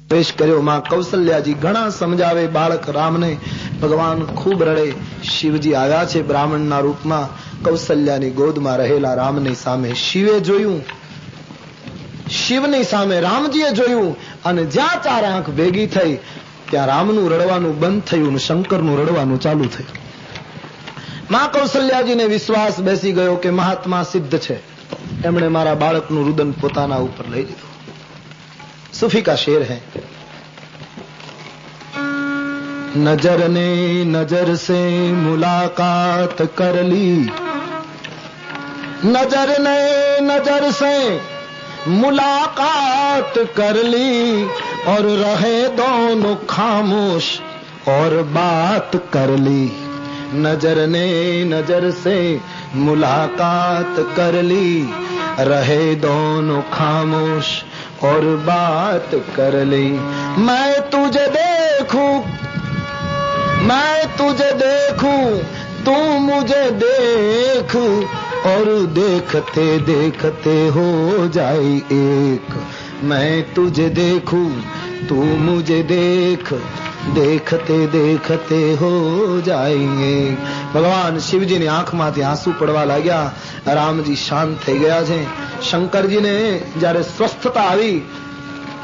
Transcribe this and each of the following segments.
पेश कर्यो। मां कौशल्याजी घणा समझावे बाळक रामने, भगवान खूब रड़े। शिवजी आव्या छे ब्राह्मणना रूपमां। कौशल्यानी गोदमां रहेला रामनी सामे शिवे जोयुं, शिवनी सामे रामजीए जोयुं, અને જ્યાં ચાર આંખ ભેગી થઈ ત્યાં રામનું રડવાનું બંધ થયું અને શંકરનું રડવાનું ચાલુ થયું. માં કૌશલ્યાજીને વિશ્વાસ બેસી ગયો કે મહાત્મા સિદ્ધ છે. એમણે મારા બાળકનું રુદન પોતાના ઉપર લઈ લીધું. सूफी का शेर है, नजर ने नजर से मुलाकात कर ली, नजर ने नजर से मुलाकात कर ली, और रहे दोनों खामोश और बात कर ली. नजर ने नजर से मुलाकात कर ली, रहे दोनों खामोश और बात कर ली. मैं तुझे देखूं, मैं तुझे देखूं, तू मुझे देख, और देखते देखते हो जाए एक. मैं तुझे देखूं, तू मुझे देख, देखते देखते हो जाएंगे. भगवान शिवजी ની આંખમાંથી આંસુ પડવા लाग्या. રામજી શાંત થઈ ગયા છે. શંકરજીને જ્યારે સ્વસ્થતા આવી,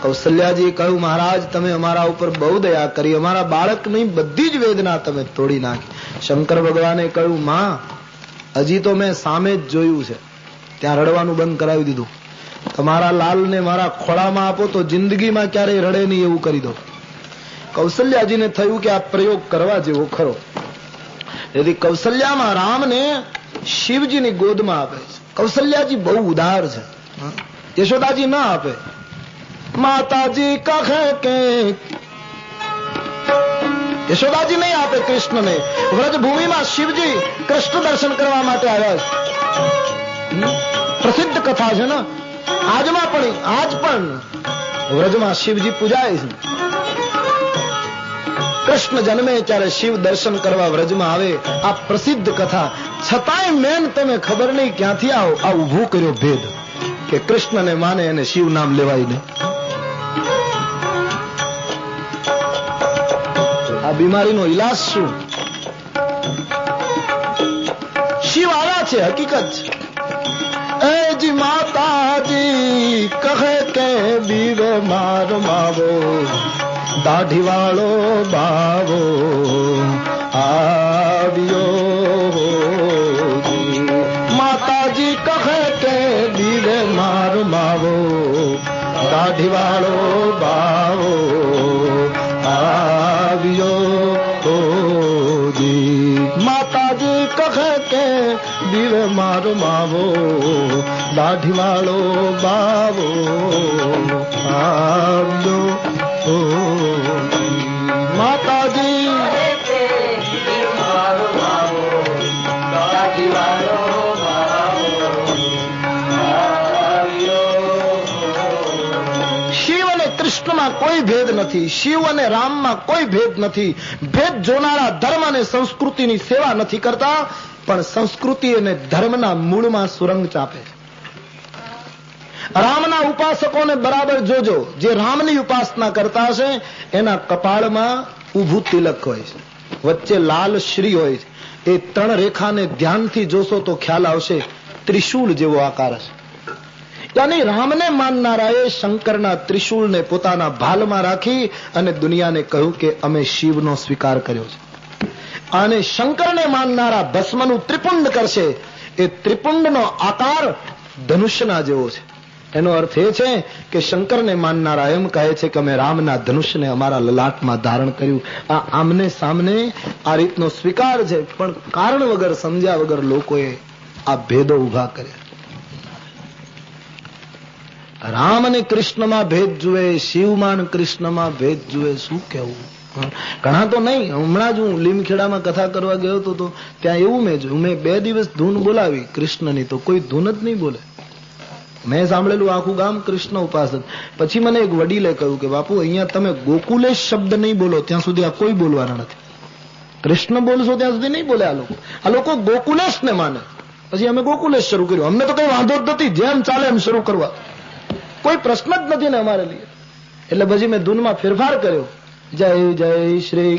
કૌશલ્યાજી કહ્યું, મહારાજ તમે અમારા ઉપર બહુ દયા કરી, અમારા બાળકની બધી જ વેદના તમે તોડી નાખી. શંકર ભગવાને કહ્યું, માં હજી તો મેં સામે જ જોયું છે, ત્યાં રડવાનું બંધ કરાવી દીધું. તમારા લાલને મારા ખોળામાં આપો તો જિંદગીમાં ક્યારેય રડે નહીં એવું કરી દો. કૌશલ્યાજીને થયું કે આ પ્રયોગ કરવા જેવો ખરો. તેથી કૌશલ્યામાં રામને શિવજીની ગોદમાં આપે છે. કૌશલ્યાજી બહુ ઉદાર છે, યશોદાજી ના આપે. માતાજી કહે કે યશોદાજી નહીં આપે કૃષ્ણને. વ્રજભૂમિમાં શિવજી કૃષ્ણ દર્શન કરવા માટે આવ્યા છે. પ્રસિદ્ધ કથા છે ને. આજમાં પણ, આજ પણ વ્રજમાં શિવજી પૂજાય છે. કૃષ્ણ જન્મે ત્યારે શિવ દર્શન કરવા વ્રજમાં આવે, આ પ્રસિદ્ધ કથા. છતાંય મેન તમે ખબર નહીં ક્યાંથી આવો આ ઉભું કર્યો ભેદ કે કૃષ્ણને માને અને શિવ નામ લેવાય નહીં. આ બીમારીનો ઈલાજ શું? શિવ આવ્યા છે, હકીકત છે. એ જી માતાજી કહે કે બીવે માર માવો, દાઢી વાળો બાવો આવ્યો. માતાજી કહે કે દીવે માર માવો, દાઢી વાળો બાવો આવ્યો. માતાજી કહે કે દીવે માર માવો, દાઢી વાળો બાવો આવ્યો. માતાજી શિવ અને કૃષ્ણમાં કોઈ ભેદ નથી, શિવ અને રામમાં કોઈ ભેદ નથી. ભેદ જોનારા ધર્મ અને સંસ્કૃતિની સેવા નથી કરતા, પણ સંસ્કૃતિ અને ધર્મના મૂળમાં સુરંગ ચાપે છે. રામના ઉપાસકોને બરાબર જોજો, જે રામની ઉપાસના કરતા હશે એના કપાળમાં ઊભું તિલક હોય છે, વચ્ચે લાલ શ્રી હોય છે. એ 3 રેખાને ધ્યાનથી જોશો તો ખ્યાલ આવશે ત્રિશૂળ જેવો આકાર હશે. યાની રામને માનનારાએ શંકરના ત્રિશૂળને પોતાના ભાલમાં રાખી અને દુનિયાને કહ્યું કે અમે શિવનો સ્વીકાર કર્યો છે. અને શંકરને માનનારા ભસ્મનું ત્રિપુંડ કરશે. એ ત્રિપુંડનો આકાર ધનુષ્યના જેવો છે. એનો અર્થ એ છે કે શંકરને માનનારા એમ કહે છે કે અમે રામના ધનુષ્યને અમારા લલાટમાં ધારણ કર્યું. આ આમને સામને આ રીતનો સ્વીકાર છે, પણ કારણ વગર, સમજ્યા વગર લોકોએ આ ભેદો ઉભા કર્યા. રામ અને કૃષ્ણમાં ભેદ જુએ, શિવમાં કૃષ્ણમાં ભેદ જુએ. શું કેવું? ઘણા તો નહીં. હમણાં જ હું લીમખેડામાં કથા કરવા ગયો હતો તો ત્યાં એવું મેં જોયું. મેં 2 દિવસ ધૂન બોલાવી કૃષ્ણની, તો કોઈ ધૂન જ નહીં બોલે. મેં સાંભળેલું આખું ગામ કૃષ્ણ ઉપાસક. પછી મને એક વડીલે કહ્યું કે બાપુ અહીંયા તમે ગોકુલેશ શબ્દ નહીં બોલો ત્યાં સુધી આ કોઈ બોલવાના નથી. કૃષ્ણ બોલશો ત્યાં સુધી નહીં બોલે આ લોકો ગોકુલેશ ને માને. પછી અમે ગોકુલેશ શરૂ કર્યું. અમને તો કઈ વાંધો જ નથી, જેમ ચાલે એમ શરૂ કરવા, કોઈ પ્રશ્ન જ નથી ને અમારે લીધે. એટલે પછી મેં ધૂનમાં ફેરફાર કર્યો. જય જય શ્રી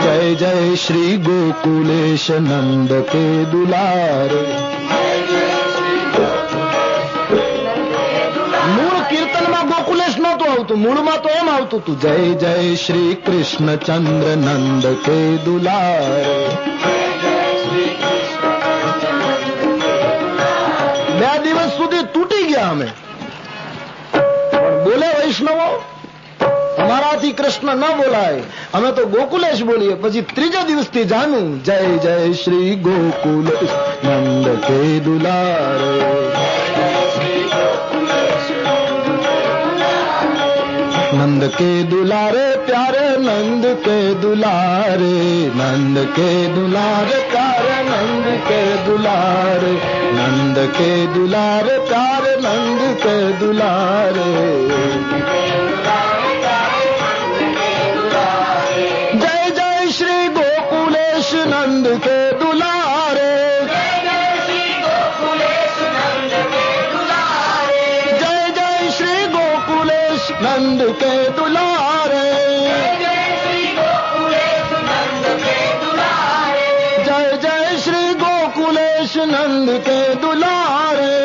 જય જય શ્રી ગોકુલેશ નંદ કે દુલારે. મૂળ કીર્તનમાં ગોકુલેશ નહોતું આવતું, મૂળમાં તો એમ આવતું હતું જય જય શ્રી કૃષ્ણ ચંદ્ર નંદ કે દુલારે. 2 દિવસ સુધી તૂટી ગયા અમે. પણ બોલે વૈષ્ણવો, અમારાથી કૃષ્ણ ન બોલાય, અમે તો ગોકુલેશ બોલીએ. પછી 3જા દિવસથી જાણ્યું જય જય શ્રી ગોકુલેશ નંદ કે દુલારે. नंद के दुलारे प्यारे नंद के दुलारे, नंद के दुलारे प्यारे नंद के दुलारे, नंद के दुलारे प्यारे नंद के दुलारे. जय जय श्री गोकुलेश नंद के दुलारे. नंद के दुलारे. जय जय श्री गोकुलेश नंद के दुलारे.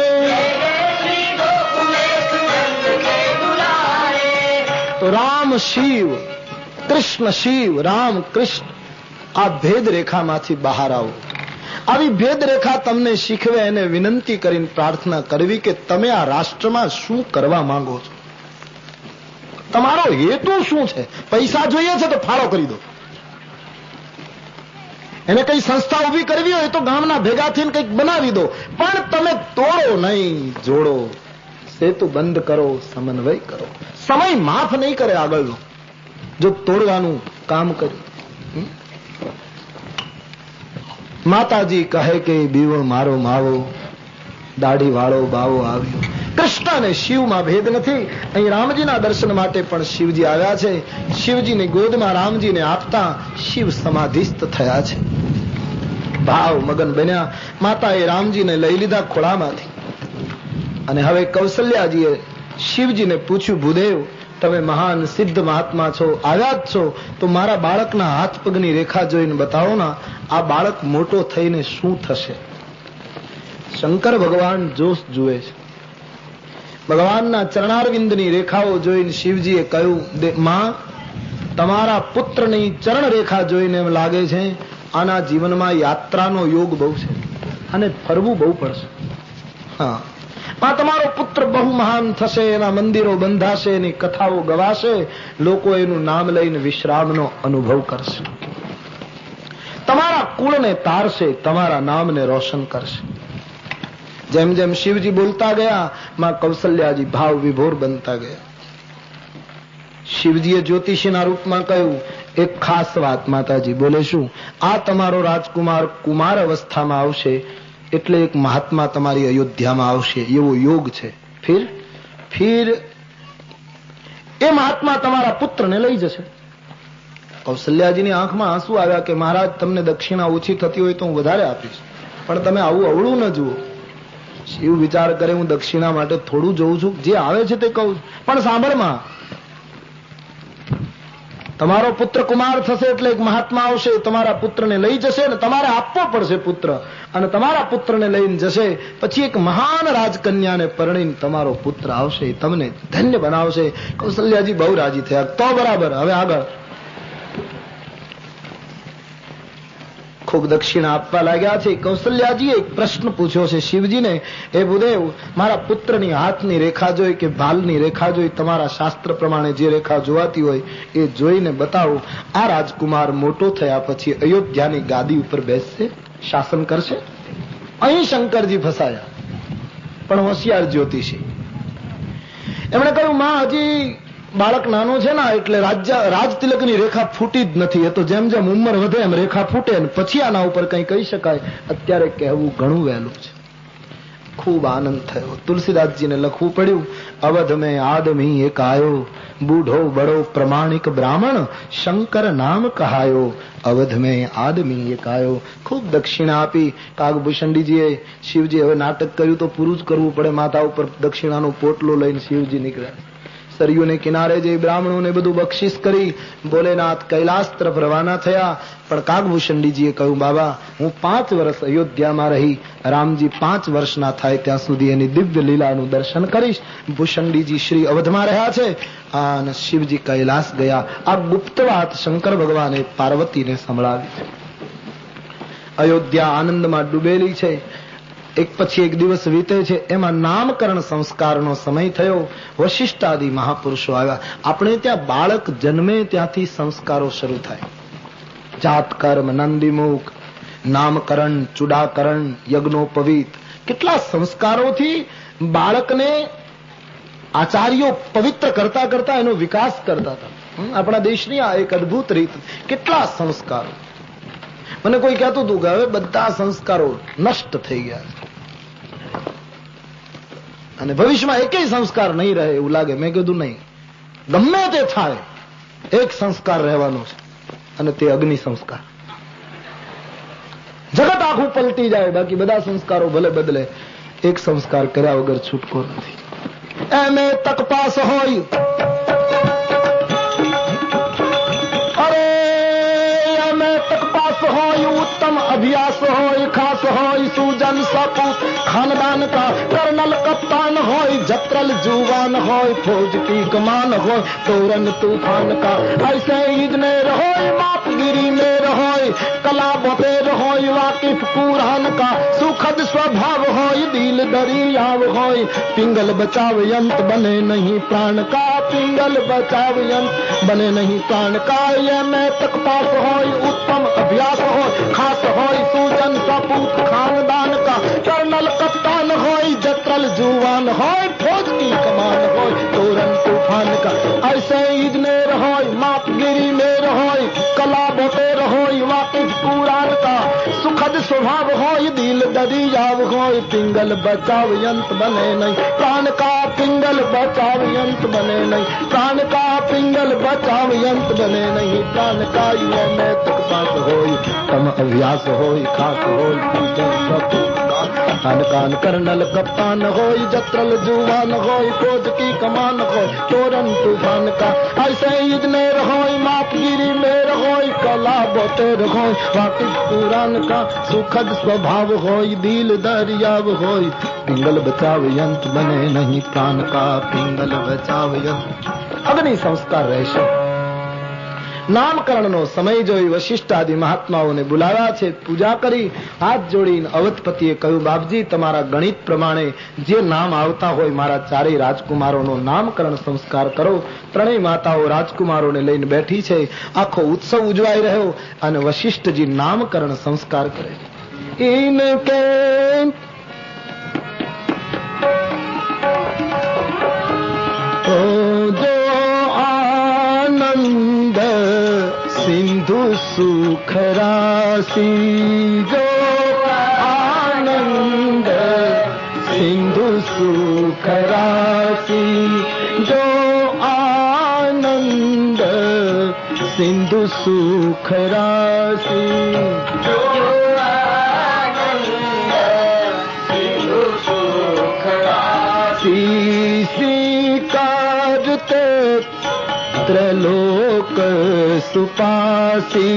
तो राम शिव, कृष्ण शिव, राम कृष्ण, આ ભેદ રેખામાંથી બહાર આવો. આવી ભેદ રેખા તમને શીખવે એને વિનંતી કરીને પ્રાર્થના કરવી કે તમે આ રાષ્ટ્રમાં શું કરવા માંગો છો, તમારો હેતુ શું છે. પૈસા જોઈએ છે તો ફાળો કરી દો. એને કઈ સંસ્થા ઉભી કરવી હોય તો ગામના ભેગા થઈને કંઈક બનાવી દો, પણ તમે તોડો નહીં, જોડો. સેતુ બંધ કરો, સમન્વય કરો. સમય માફ નહીં કરે આગળનો જો તોડવાનું કામ કર્યું. માતાજી કહે કે બીવો મારો માવો, દાઢી વાળો બાવો આવ્યો. કૃષ્ણ અને શિવમાં ભેદ નથી. અહીં રામજીના દર્શન માટે પણ શિવજી આવ્યા છે. શિવજીની ગોદમાં રામજીને આપતા શિવ સમાધિસ્થ થયા છે, ભાવ મગન બન્યા. માતાએ રામજીને લઈ લીધા ખોળામાંથી અને હવે કૌશલ્યાજીએ શિવજીને પૂછ્યું, ભૂદેવ તમે મહાન સિદ્ધ મહાત્મા છો, આવ્યા જ છો તો મારા બાળકના હાથ પગની રેખા જોઈને બતાવો ના, આ બાળક મોટો થઈને શું થશે. શંકર ભગવાન જોશ જુએ છે. ભગવાનના ચરણારવિંદની રેખાઓ જોઈને શિવજીએ કહ્યું, માં તમારા પુત્રની ચરણ રેખા જોઈને એમ લાગે છે આના જીવનમાં યાત્રાનો યોગ બહુ છે અને ફરવું બહુ પડશે. હા, માં તમારો પુત્ર બહુ મહાન થશે, એના મંદિરો બંધાશે, એની કથાઓ ગવાશે, લોકો એનું નામ લઈને વિશ્રામનો અનુભવ કરશે, તમારા કુળને તારશે, તમારા નામને રોશન કરશે. જેમ જેમ શિવજી બોલતા ગયા માં કૌશલ્યાજી ભાવ વિભોર બનતા ગયા. શિવજીએ જ્યોતિષીના રૂપમાં કહ્યું, એક ખાસ વાત માતાજી બોલે, શું? આ તમારો રાજકુમાર કુમાર અવસ્થામાં આવશે એટલે એક મહાત્મા તમારી અયોધ્યામાં આવશે, એવો યોગ છે. ફિર એ મહાત્મા તમારા પુત્રને લઈ જશે. કૌશલ્યાજીની આંખમાં આંસુ આવ્યા કે મહારાજ તમને દક્ષિણા ઓછી થતી હોય તો હું વધારે આપીશ, પણ તમે આવું અવળું ન જુઓ. શિવ વિચાર કરે, હું દક્ષિણા માટે થોડું જોઉં છું, જે આવે છે તે કહું, પણ સાંભળમાં તમારો પુત્ર કુમાર થશે એટલે એક મહાત્મા આવશે, તમારા પુત્રને લઈ જશે ને તમારે આપવો પડશે પુત્ર, અને તમારા પુત્રને લઈને જશે. પછી એક મહાન રાજકન્યાને પરણીને તમારો પુત્ર આવશે, તમને ધન્ય બનાવશે. કૌશલ્યાજી બહુ રાજી થયા. તો બરાબર, હવે આગળ ખૂબ દક્ષિણા આપવા લાગ્યા છે. કૌશલ્યાજીએ એક પ્રશ્ન પૂછ્યો છે શિવજીને, હે ભૂદેવ મારા પુત્રની હાથની રેખા જોઈ કે ભાલની રેખા જોઈ, તમારા શાસ્ત્ર પ્રમાણે જે રેખા જોવાતી હોય એ જોઈને બતાવો. આ રાજકુમાર મોટો થયા પછી અયોધ્યાની ગાદી ઉપર બેસશે, શાસન કરશે. અહીં શંકરજી ફસાયા, પણ હોશિયાર જ્યોતિષી. એમણે કહ્યું, માં હજી બાળક નાનો છે ને એટલે રાજ તિલકની રેખા ફૂટી જ નથી, એ તો જેમ જેમ ઉંમર વધે એમ રેખા ફૂટે ને પછી આના ઉપર કંઈ કહી શકાય. અત્યારે કહેવું ઘણું વહેલું છે. खूब आनंद थयो। तुलसीदासजीने લખવું પડ્યું, અવધ में आदमी एक आयो, बूढ़ो बड़ो प्रमाणिक ब्राह्मण, शंकर नाम कहायो। अवध में आदमी एक आयो। खूब દક્ષિણા આપી કાગભૂષણજીએ। શિવજી હવે નાટક કર્યું તો પૂરું જ કરવું પડે, માથા ઉપર દક્ષિણાનો પોટલો લઈને શિવજી નીકળ્યા। સરયુને કિનારે જઈ બ્રાહ્મણોને બધું બક્ષિસ કરી ભોલેનાથ કૈલાસ તરફ રવાના થયા। પણ કાગભૂષણજીએ કહ્યું, બાબા હું 5 વર્ષ અયોધ્યામાં રહી, રામજી 5 વર્ષના થાય ત્યાં સુધી એની દિવ્ય લીલાનું દર્શન કરીશ। ભૂષણજી શ્રી અવધમાં રહ્યા છે અને શિવજી કૈલાસ ગયા। આ ગુપ્ત વાત શંકર ભગવાને પાર્વતીને સંભળાવી છે। અયોધ્યા આનંદમાં ડૂબેલી છે। એક પછી એક દિવસ વીતે છે, એમાં નામકરણ સંસ્કારનો સમય થયો। વશિષ્ઠાદિ મહાપુરુષો આવ્યા। આપણે ત્યાં બાળક જન્મે ત્યાંથી સંસ્કારો શરૂ થાય। જાત કર્મ, નંદીમુખ, નામકરણ, ચુડાકરણ, યજ્ઞોપવીત, કેટલા સંસ્કારોથી બાળકને આચાર્યો પવિત્ર કરતા કરતા એનો વિકાસ કરતા હતા। આપણા દેશની આ એક અદભુત રીત। કેટલા સંસ્કારો। મને કોઈ કહેતું હતું કે હવે બધા સંસ્કારો નષ્ટ થઈ ગયા અને ભવિષ્યમાં એકેય સંસ્કાર નહીં રહે એવું લાગે। મેં કીધું નહીં, ગમે તે થાય એક સંસ્કાર રહેવાનો છે અને તે અગ્નિ સંસ્કાર। જગત આખું પલટી જાય, બાકી બધા સંસ્કારો ભલે બદલે, એક સંસ્કાર કર્યા વગર છૂટકો નથી। એમે તક પાસ હોય, હોય उत्तम अभ्यास होय, खास होय सुजन सपूत खानदान का, कर्नल कप्तान होय, जत्रल जुवान होय, फौज की कमान होय, तोरन तूफान का, ऐसे इजनेर होय, मापगिरी में होय, कला बतेर होय, वाकिफ कुरान का, सुखद स्वभाव होय, दिल दरियाव होय, पिंगल बचाव यंत्र बने नहीं प्राण का, पिंगल बचाव यंत्र बने नहीं प्राण का। ये मैं तक पास होय, उत्तम अभ्यास होय, खास होय सुजन सपूत खानदान का, कर्नल कप्तान होय, जत्रल जुवान होय, फौज की कमान होय, तोरन तूफान का, ऐसे इजनेर होय, मापगिरी में होय, कला बटेर होय, वाकिफ कुरान का, सुखद स्वभाव होय, दिल दरियाव होय, पिंगल बचाव यंत्र बने नहीं प्राण का, पिंगल बचाव यंत्र बने नहीं प्राण का, पिंगल बचाव यंत्र बने नहीं प्राण का। ये मैं तक पास होय, तम अभ्यास होय, खास होय कान कर्नल कप्तान होय, जत्रल जुवान होय, फौज की कमान होय, तोरन तूफान का, ऐसे इजनेर होय, मापगिरी में होय, कला बतेर होय, वाकिफ कुरान का, सुखद स्वभाव होय, दिल दरियाव होय, पिंगल बचाव यंत्र बने नहीं प्राण का, पिंगल बचाव यंत्र। अग्नि संस्कार રહેશે। નામકરણનો સમય જોઈ વશિષ્ઠાદિ મહાત્માઓને બોલાવ્યા છે, પૂજા કરી હાથ જોડીને અવધપતિએ કહ્યું, બાપજી તમારા ગણિત પ્રમાણે જે નામ આવતા હોય મારા ચારેય રાજકુમારોનો નામકરણ સંસ્કાર કરો। ત્રણેય માતાઓ રાજકુમારોને લઈને બેઠી છે। આખો ઉત્સવ ઉજવાઈ રહ્યો અને વશિષ્ઠજી નામકરણ સંસ્કાર કરે। ઇનકે सिंधु सुख राशि, जो आनंद सिंधु सुख राशि, जो आनंद सिंधु सुख राशि, जो आनंद सिंधु सुख राशि, स्वीकारते त्रैलोक सुपासी,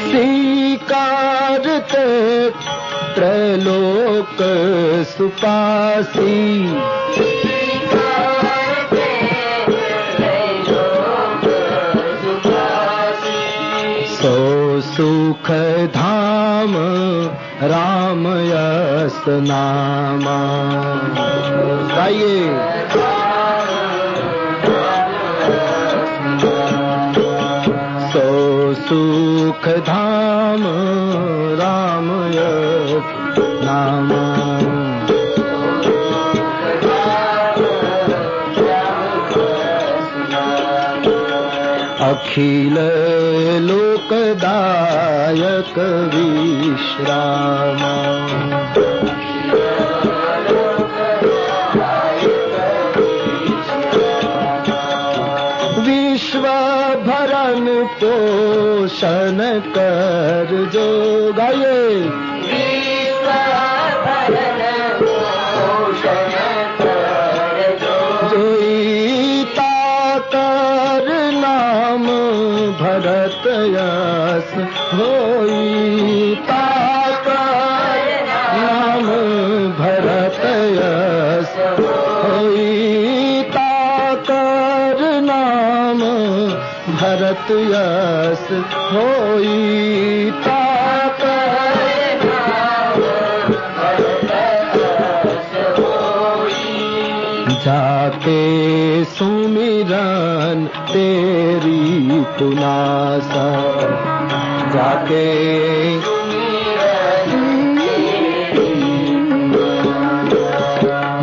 स्वीकारते त्रैलोक सुपासी, सो सुख धाम राम यस नामा। गाइए सो सुख धाम राम यस नामा। अखिल लोकदायक विश्राम विश्व भरण पोषण कर जो गाये भरत यस होई ताकर नाम भरत यस होई ताकर नाम भरत यस होई ताकर जाके सुमिरन तेरी तुनासा जाके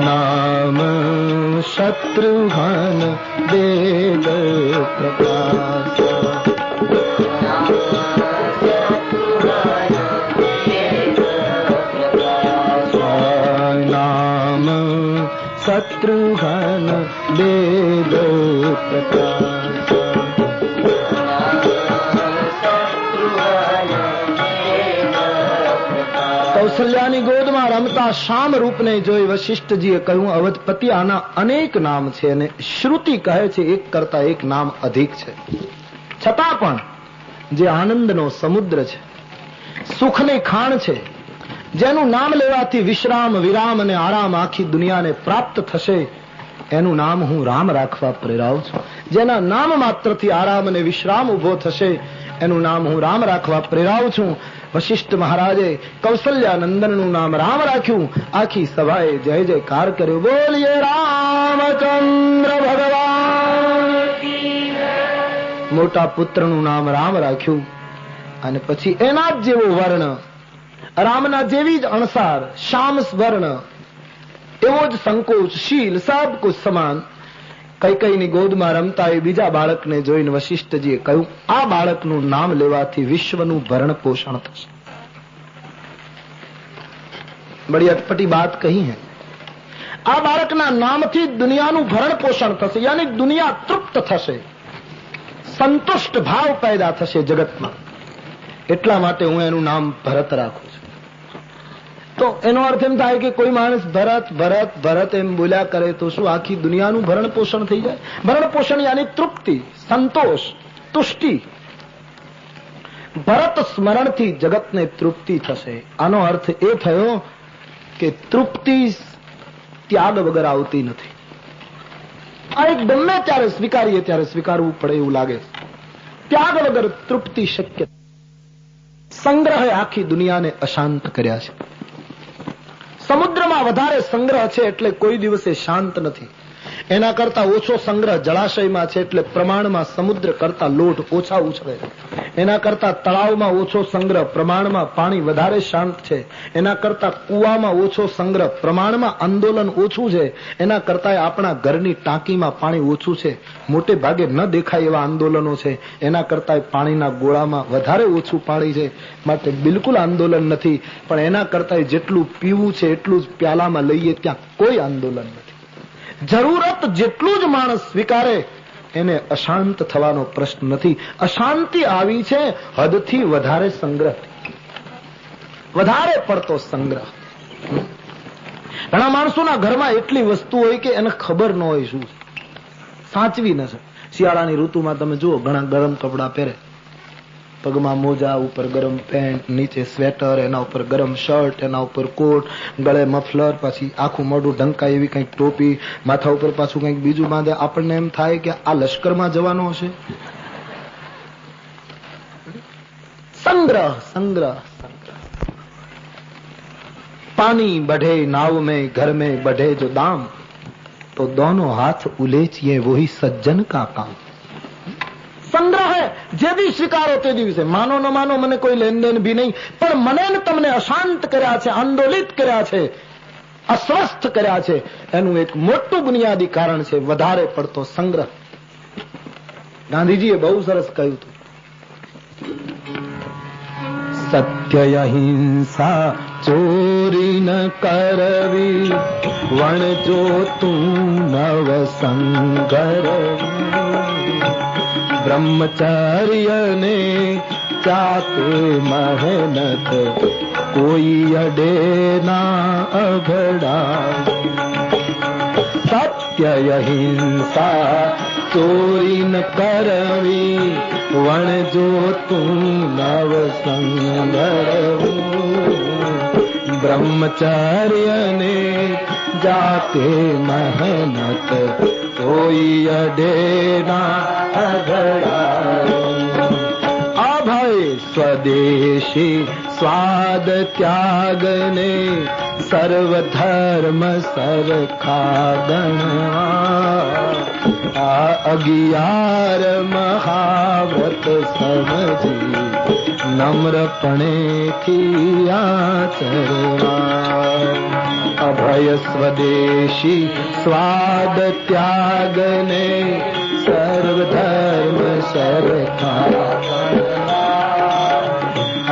नाम शत्रुघ्न वेद प्रकाश नाम शत्रुघ्न वेद प्रकाश કૌશલ્યાની ગોદમાં રમતા શ્યામ રૂપને જોઈ વશિષ્ઠજીએ કહ્યું, અવધપતિ આના અનેક નામ છે અને શ્રુતિ કહે છે એક કરતા એક નામ અધિક છે. છતાં પણ જે આનંદનો સમુદ્ર છે, સુખની ખાણ છે, જેનું નામ લેવાથી વિશ્રામ વિરામ અને આરામ આખી દુનિયાને પ્રાપ્ત થશે, એનું નામ હું રામ રાખવા પ્રેરાવું છું. જેના નામ માત્રથી આરામ અને વિશ્રામ ઉભો થશે, એનું નામ હું રામ રાખવા પ્રેરાવું છું. વશિષ્ઠ મહારાજે કૌશલ્યાનંદનનું નામ રામ રાખ્યું. આખી સભાએ જય જયકાર કર્યો. બોલીએ રામચંદ્ર ભગવાન. મોટા પુત્રનું નામ રામ રાખ્યું અને પછી એના જ જેવો વર્ણ, રામના જેવી જ અણસાર, શ્યામ વર્ણ, એવો જ સંકોચ, શીલ, સબ કુછ સમાન. કૈકેયીની ગોદમાં રમતા એ બીજા બાળકને જોઈને વશિષ્ઠજીએ કહ્યું, આ બાળકનું નામ લેવાથી વિશ્વનું ભરણ પોષણ થશે. બડી અટપટી બાત કહી હૈ. આ બાળકના નામથી દુનિયાનું ભરણ પોષણ થશે, યાની દુનિયા તૃપ્ત થશે, સંતુષ્ટ ભાવ પેદા થશે જગતમાં. એટલા માટે હું એનું નામ ભરત રાખું છું. તો એનો અર્થ એમ થાય કે કોઈ માણસ ભરત ભરત ભરત એમ બોલ્યા કરે તો શું આખી દુનિયાનું ભરણ પોષણ થઈ જાય? ભરણ પોષણ યાની તૃપ્તિ, સંતોષ, તુષ્ટિ. ભરત સ્મરણથી જગતને તૃપ્તિ થશે. આનો અર્થ એ થયો કે તૃપ્તિ ત્યાગ વગર આવતી નથી. આ એક ગમે ત્યારે સ્વીકારીએ ત્યારે સ્વીકારવું પડે એવું લાગે. ત્યાગ વગર તૃપ્તિ શક્ય. સંગ્રહે આખી દુનિયાને અશાંત કર્યા છે. સમુદ્રમાં વધારે સંગ્રહ છે એટલે કોઈ દિવસે શાંત નથી. એના કરતા ઓછો સંગ્રહ જળાશયમાં છે એટલે પ્રમાણમાં સમુદ્ર કરતા લોટ ઓછા ઉછળે. એના કરતા તળાવમાં ઓછો સંગ્રહ, પ્રમાણમાં પાણી વધારે શાંત છે. એના કરતા કુવામાં ઓછો સંગ્રહ, પ્રમાણમાં આંદોલન ઓછું છે. એના કરતા આપણા ઘરની ટાંકીમાં પાણી ઓછું છે, મોટે ભાગે ન દેખાય એવા આંદોલનો છે. એના કરતા પાણીના ગોળામાં વધારે ઓછું પાણી છે, માટે બિલકુલ આંદોલન નથી. પણ એના કરતા જેટલું પીવું છે એટલું જ પ્યાલામાં લઈએ ત્યાં કોઈ આંદોલન નથી. જરૂરત જેટલું જ માણસ સ્વીકારે એને અશાંત થવાનો પ્રશ્ન નથી. અશાંતિ આવી છે હદથી વધારે સંગ્રહ, વધારે પડતો સંગ્રહ. ઘણા માણસોના ઘરમાં એટલી વસ્તુ હોય કે એને ખબર ન હોય શું સાચવી ન શકે. શિયાળાની ઋતુમાં તમે જુઓ, ઘણા ગરમ કપડા પહેરે, પગમાં મોજા, ઉપર ગરમ પેન્ટ, નીચે સ્વેટર, એના ઉપર ગરમ શર્ટ, એના ઉપર કોટ, ગળે મફલર, પછી આખું મોઢું ઢંકાય એવી કંઈક ટોપી, માથા ઉપર પાછું કંઈક બીજું બાંધે. આપણને એમ થાય કે આ લશ્કરમાં જવાનો હશે. સંગ્રહ સંગ્રહ સંગ્રહ. पानी बढ़े नाव में घर में बढ़े जो दाम, तो दोनों हाथ उलेचिए वही सज्जन का काम. સંગ્રહ જે દી સ્વીકારો તે દિવસે, માનો ન માનો મને કોઈ લેનદેન ભી નહીં, પણ મને ને તમને અશાંત કર્યા છે, આંદોલિત કર્યા છે, અસ્વસ્થ કર્યા છે, એનું એક મોટું બુનિયાદી કારણ છે વધારે પડતો સંગ્રહ. ગાંધીજીએ બહુ સરસ કહ્યું હતું, સત્ય અહિંસા ચોરી ન કરવી, વણજો તું નવ સંગરવી, બ્રહ્મચર્ય ને જાતે મહેનત, કોઈ અડે ના અઘડા. સત્ય અહિંસા ચોરી ન કરવી, વણજો તું નવ સંગરવું, બ્રહ્મચર્ય ને જાતે મહેનત, કોઈ અડે ના અઘડા. અભય સ્વદેશી સ્વાદ ત્યાગ ને, સર્વ ધર્મ સરખા ગણવા, આ 11 મહાવ્રત સમજી, નમ્રપણેથી આચરવા. અભય સ્વદેશી સ્વાદ ત્યાગ ને, સર્વ ધર્મ સરખા,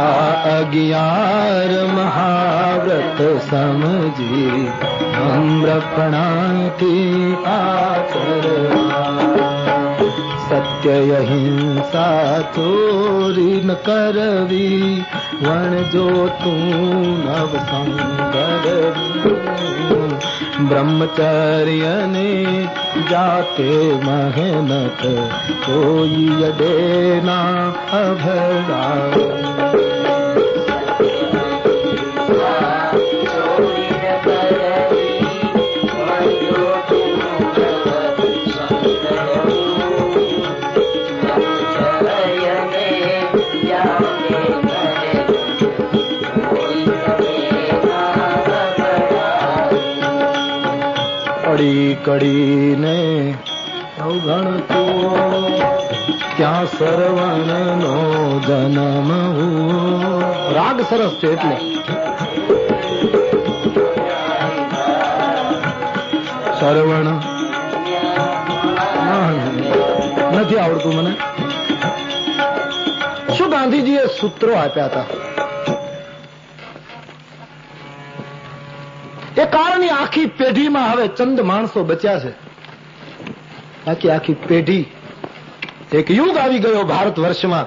આ 11 મહાવ્રત સમજી, નમ્રપણાથી આચરવા. સત્ય અહિંસા ચોરી ન કરવી, વણજો તું નવ સંગરવી, બ્રહ્મચર્ય ને જાતે મહેનત, કોઈ અડે ના અભડા. કડી કડીને અવગણતો, ત્યાં સરવણ નો જન્મ. રાગ સરસ છે એટલે સરવણ નથી આવડતું મને. શું ગાંધીજીએ સૂત્રો આપ્યા હતા? એ કાળની આખી પેઢીમાં હવે ચંદ માણસો બચ્યા છે. આખી પેઢી, એક યુગ આવી ગયો ભારત વર્ષમાં,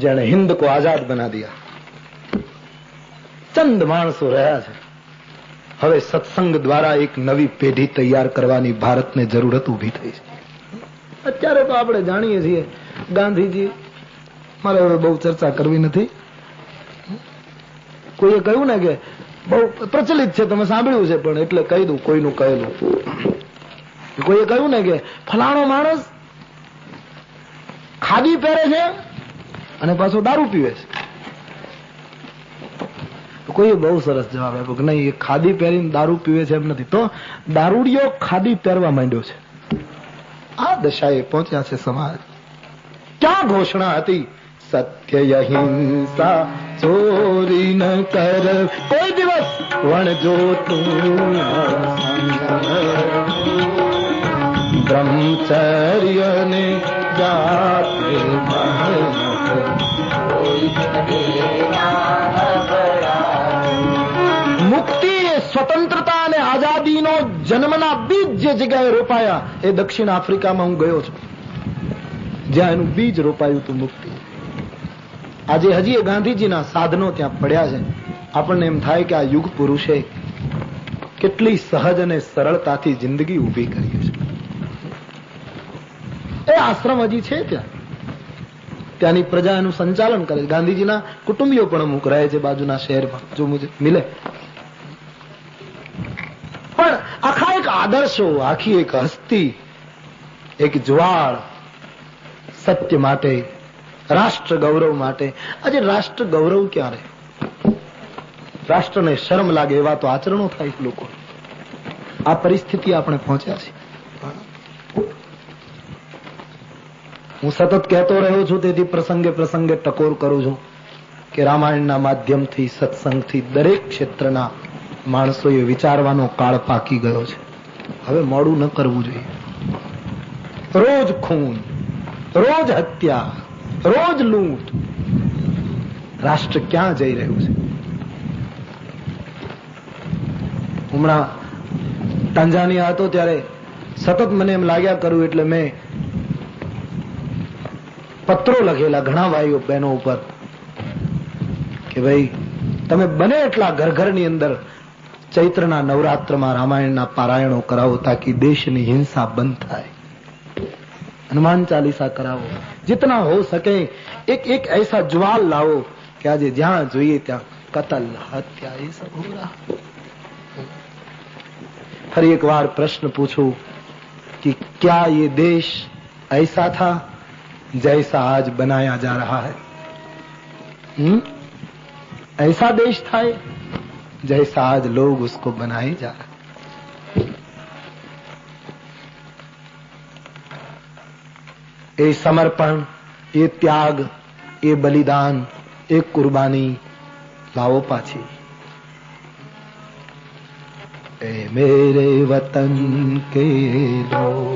જેને હિન્દ કો આઝાદ બના દિયા. ચંદ માણસો રહ્યા છે. હવે સત્સંગ દ્વારા એક નવી પેઢી તૈયાર કરવાની ભારતને જરૂરત ઉભી થઈ છે. અત્યારે તો આપણે જાણીએ છીએ ગાંધીજી, મારે હવે બહુ ચર્ચા કરવી નથી. કોઈએ કહ્યું ને કે બહુ પ્રચલિત છે, તમે સાંભળ્યું છે, પણ એટલે કહી દઉં કોઈનું કહેલું. કોઈએ કહ્યું ને કે ફલાણો માણસ ખાદી પહેરે છે અને પાછો દારૂ પીવે છે. કોઈએ બહુ સરસ જવાબ આપ્યો કે નહીં, એ ખાદી પહેરીને દારૂ પીવે છે એમ નથી, તો દારૂડિયો ખાદી પહેરવા માંડ્યો છે. આ દશાએ પહોંચ્યા છે સમાજ. ક્યાં ઘોષણા હતી? સત્ય અહિંસા ચોરી ન કર, કોઈ દિવસ વણજો તું બ્રહ્મચર્ય ને જાતે મુક્તિ એ સ્વતંત્રતા અને આઝાદીનો જન્મના બીજ જે જગ્યાએ રોપાયા, એ દક્ષિણ આફ્રિકામાં હું ગયો છું, જ્યાં એનું બીજ રોપાયું હતું મુક્તિ. આજે હજી એ ગાંધીજીના સાધનો ત્યાં પડ્યા છે. આપણને એમ થાય કે આ યુગ પુરુષે કેટલી સહજ અને સરળતાથી જિંદગી ઊભી કરી છે. એ આશ્રમ હજી છે ત્યાં, ત્યાંની પ્રજા એનું સંચાલન કરે છે. ગાંધીજીના કુટુંબીઓ પણ અમુક રહે છે બાજુના શહેરમાં, જો મુજે મિલે. પણ આખા એક આદર્શો, આખી એક હસ્તી, એક જ્વાળ સત્ય માટે, રાષ્ટ્ર ગૌરવ માટે. આજે રાષ્ટ્ર ગૌરવ ક્યાં રહે? રાષ્ટ્રને શરમ લાગે એવા તો આચરણો થાય લોકો. આ પરિસ્થિતિ આપણે પહોંચ્યા છીએ. હું સતત કહેતો રહ્યો છું, તેથી પ્રસંગે પ્રસંગે ટકોર કરું છું કે રામાયણના માધ્યમથી, સત્સંગથી દરેક ક્ષેત્રના માણસોએ વિચારવાનો કાળ પાકી ગયો છે. હવે મોડું ન કરવું જોઈએ. રોજ ખૂન, રોજ હત્યા, રોજ લૂંટ. રાષ્ટ્ર ક્યાં જઈ રહ્યું છે? હમણાં તાંજાનિયા હતો ત્યારે સતત મને એમ લાગ્યા કરું, એટલે મેં પત્રો લખેલા ઘણા ભાઈઓ બહેનો ઉપર કે ભાઈ તમે બને એટલા ઘર ઘરની અંદર ચૈત્રના નવરાત્રમાં રામાયણના પારાયણો કરાવો, તાકી દેશની હિંસા બંધ થાય. હનુમાન ચાલીસા કરાવો, जितना हो सके एक एक ऐसा ज्वाल लाओ कि आज जहां જોઈએ ત્યાં कत्ल हत्या ये सब हो रहा. फिर एक बार प्रश्न पूछूं कि क्या ये देश ऐसा था जैसा आज बनाया जा रहा है? ऐसा देश था जैसा आज लोग उसको बनाए जा रहे. ये समर्पण, ये त्याग, ये बलिदान, ये कुर्बानी लाओ पाछी. ए मेरे वतन के लोग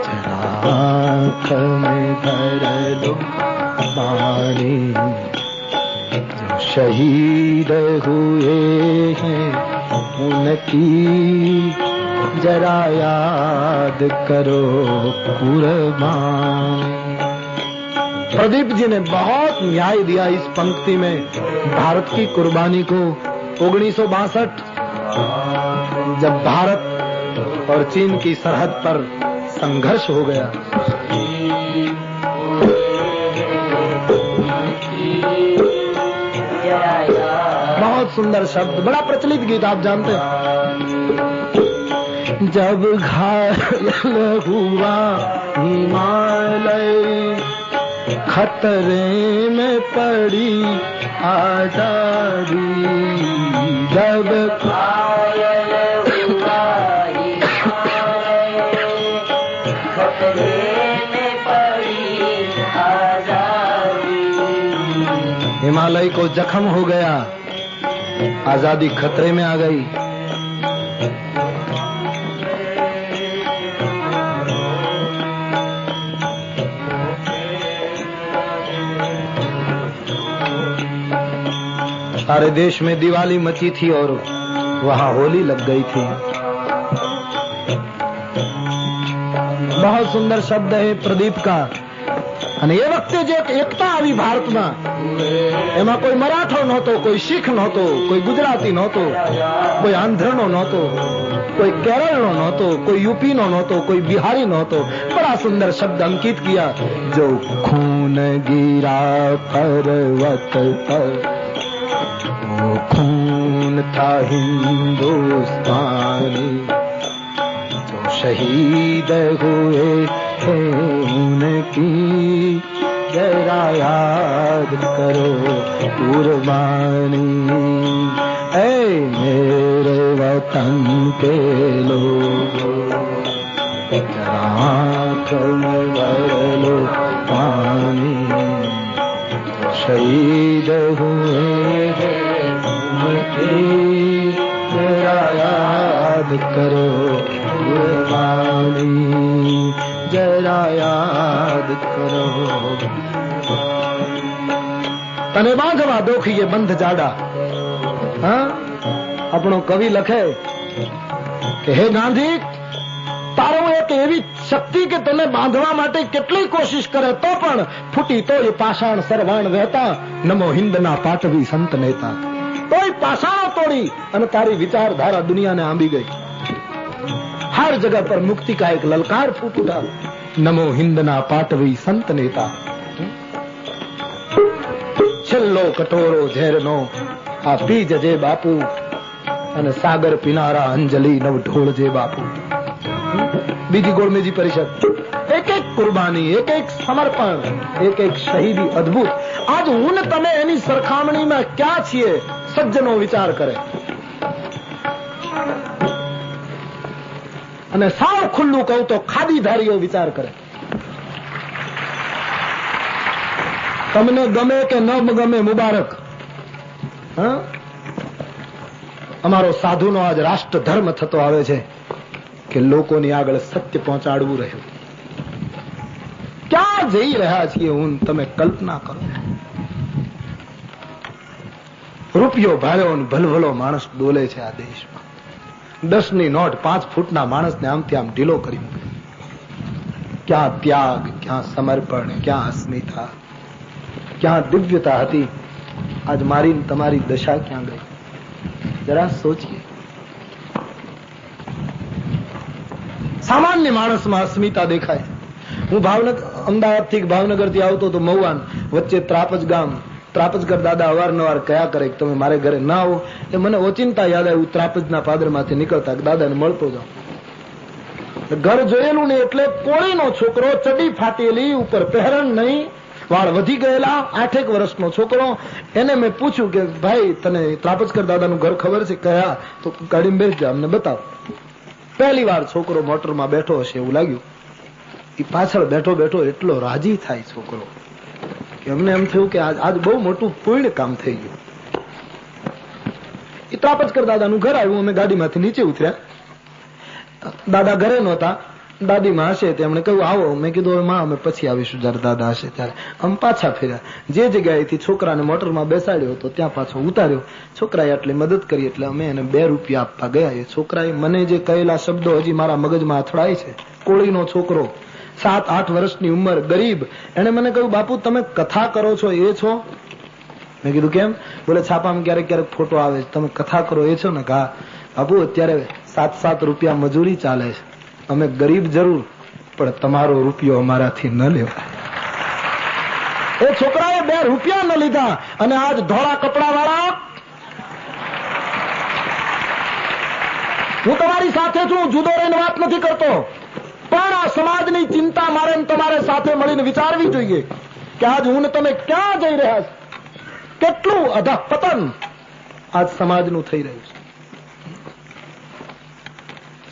जरा आँख में भर लो पानी, जो शहीद हुए हैं उनकी जरा याद करो कुर्बान. प्रदीप जी ने बहुत न्याय दिया इस पंक्ति में. भारत की कुर्बानी को 1962 जब भारत और चीन की सरहद पर संघर्ष हो गया, बहुत सुंदर शब्द, बड़ा प्रचलित गीत आप जानते हैं. जब घायल हुआ हिमालय, खतरे में पड़ी आजादी. जब घायल हुआ हिमालय, खतरे में पड़ी आजादी. हिमालय को जख्म हो गया, आजादी खतरे में आ गई. सारे देश में दिवाली मची थी और वहां होली लग गई थी. बहुत सुंदर शब्द है प्रदीप का. અને એ વખતે જે એકતા આવી ભારતમાં, એમાં કોઈ મરાઠો નહોતો, કોઈ શીખ નહોતો, કોઈ ગુજરાતી નહોતો, કોઈ આંધ્રનો નહોતો, કોઈ કેરળનો નહોતો, કોઈ यूपीનો નહોતો, કોઈ बिहारी નહોતો. बड़ा सुंदर शब्द अंकित किया. जो खून गिरा पर्वत पर, वो खून था हिंदुस्तानी. जो शहीद हुए उनकी जरा याद करो कुर्बानी. ऐ मेरे वतन के लोग जरा आँख में भर लो पानी. शहीद हुए उनकी जरा याद करो कुर्बानी. जरा याद करो. तने बांधवा दोखीए बंध जाड़ा. हाँ, આપણો કવિ લખે કે હે ગાંધી, તારો એક એવી શક્તિ કે તને બાંધવા માટે કેટલી કોશિશ કરે તો પણ ફૂટી તોય પાષાણ સરવાણ વહેતા. નમો હિન્દના પાટવી સંત નેતા. તોય પાષાણો તોડી અને તારી વિચારધારા દુનિયાને આંબી ગઈ. हर जगह पर मुक्ति का एक ललकार फूट उठा. नमो हिंदना पाटवी संत नेता. छेल्लो कटोरो झेरनो आ पी जजे बापू, અને સાગર પીનારા અંજલિ નવ ઢોળજે બાપુ. બીજી ગોળમેજી પરિષદ. એક એક કુરબાની, એક એક સમર્પણ, એક એક શહીદી અદ્ભુત. આજ હું ને તમે એની સરખામણીમાં ક્યાં છીએ? સજ્જનો વિચાર કરે. અને સાવ ખુલ્લું કહું તો ખાદીધારીઓ વિચાર કરે. તમને ગમે કે ન ગમે, મુબારક. અમારો સાધુનો આજ રાષ્ટ્ર ધર્મ થતો આવે છે. કે લોકોની આગળ સત્ય પહોંચાડવું રહ્યું. ક્યાં જઈ રહ્યા છીએ હું તમે કલ્પના કરો. રૂપિયો ભાળ્યો ને ભલભલો માણસ ડોલે છે આ દેશમાં. 10 ની નોટ 5 ફૂટના માણસને આમથી આમ ઢીલો કરી મૂકે. ક્યાં ત્યાગ, ક્યાં સમર્પણ, ક્યાં અસ્મિતા, ક્યાં દિવ્યતા હતી. આજ મારી તમારી દશા ક્યાં ગઈ? જરા સોચીએ. સામાન્ય માણસમાં અસ્મિતા દેખાય. હું અમદાવાદ થી ભાવનગર થી આવતો તો મહુવાન વચ્ચે ત્રાપજ ગામ, ત્રાપજકર દાદા અવારનવાર કયા કરે કે તમે મારે ઘરે ના આવો. એ મને ઓચિંતા યાદ આવ્યું. ત્રાપજના પાદરમાંથી નીકળતા દાદાને મળતો જાઉં. ઘર જોયેલું ને એટલે કોળીનો છોકરો, ચડી ફાટેલી, ઉપર પહેરણ નહીં, વાળ વધી ગયેલા, 8 વર્ષનો છોકરો. એને મેં પૂછ્યું કે ભાઈ તને ત્રાપજકર દાદાનું ઘર ખબર છે? કયા? તો ગાડીમાં બેસજા, અમને બતાવ. પહેલી વાર છોકરો મોટરમાં બેઠો હશે એવું લાગ્યું. એ પાછળ બેઠો બેઠો એટલો રાજી થાય છોકરો કે અમને એમ થયું કે આજ બહુ મોટું પુણ્ય કામ થઈ ગયું. એ ત્રાપજકર દાદાનું ઘર આવ્યું. અમે ગાડીમાંથી નીચે ઉતર્યા. દાદા ઘરે નહોતા. દાદીમાં હશે તેમણે કહ્યું આવો. મેં કીધું માં અમે પછી આવીશું જયારે દાદા હશે ત્યારે. અમે પાછા ફેર્યા. જે જગ્યાએથી છોકરાને મોટરમાં બેસાડ્યો હતો ત્યાં પાછો ઉતાર્યો. છોકરાએ આટલી મદદ કરી એટલે અમે એને 2 રૂપિયા આપવા ગયા. એ છોકરાએ મને જે કહેલા શબ્દો હજી મારા મગજમાં અથડાય છે. કોળીનો છોકરો, 7-8 વર્ષની ઉંમર, ગરીબ. એને મને કહ્યું બાપુ તમે કથા કરો છો એ છો? મેં કીધું કેમ? બોલે છાપામાં ક્યારેક ક્યારેક ફોટો આવે છે, તમે કથા કરો એ છો ને? હા બાપુ અત્યારે 7-7 રૂપિયા મજૂરી ચાલે છે. અમે ગરીબ જરૂર પણ તમારો રૂપિયો અમારાથી ન લેવાય. એ છોકરાએ 2 રૂપિયા ન લીધા અને આજ ધોળા કપડા વાળા હું તમારી સાથે છું, જુદો રહીને વાત નથી કરતો. પણ આ સમાજની ચિંતા મારે તમારે સાથે મળીને વિચારવી જોઈએ કે આજ હું ને તમે ક્યાં જઈ રહ્યા છે. કેટલું અધઃપતન આજ સમાજનું થઈ રહ્યું છે.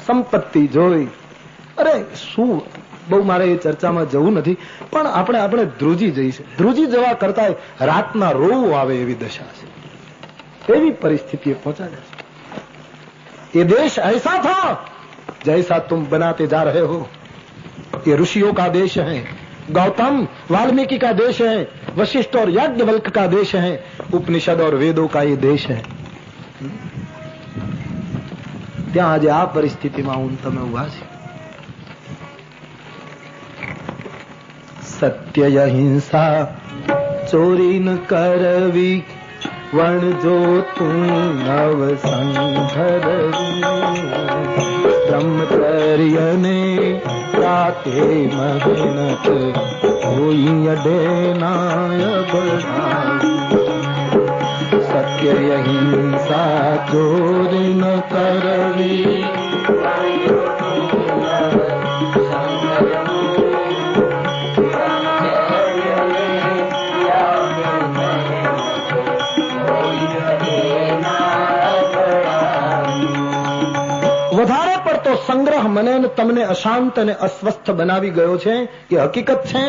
સંપત્તિ જોઈ, અરે શું, બહુ મારે એ ચર્ચામાં જવું નથી. પણ આપણે ધ્રુજી જઈશું. ધ્રુજી જવા કરતા રાતના રોવું આવે એવી દશા છે. એવી પરિસ્થિતિએ પહોંચાડે છે. ये देश ऐसा था जैसा तुम बनाते जा रहे हो. ये ऋषियों का देश है, गौतम वाल्मीकि का देश है, वशिष्ठ और याज्ञवल्क का देश है, उपनिषद और वेदों का ये देश है. ત્યાં આજે આ પરિસ્થિતિમાં હું તમે ઉભા છે. સત્ય અહિંસા ચોરી ન કરવી, વણજો તું નવ સંઘરવી, બ્રહ્મચર્ય ને રાતે મહેનત કોઈ અડે નાય બઢાવી. સત્ય અહિંસા ચોરી ન કરવી, વધારે પડતો સંગ્રહ મને તમને અશાંત અને અસ્વસ્થ બનાવી ગયો છે. એ હકીકત છે.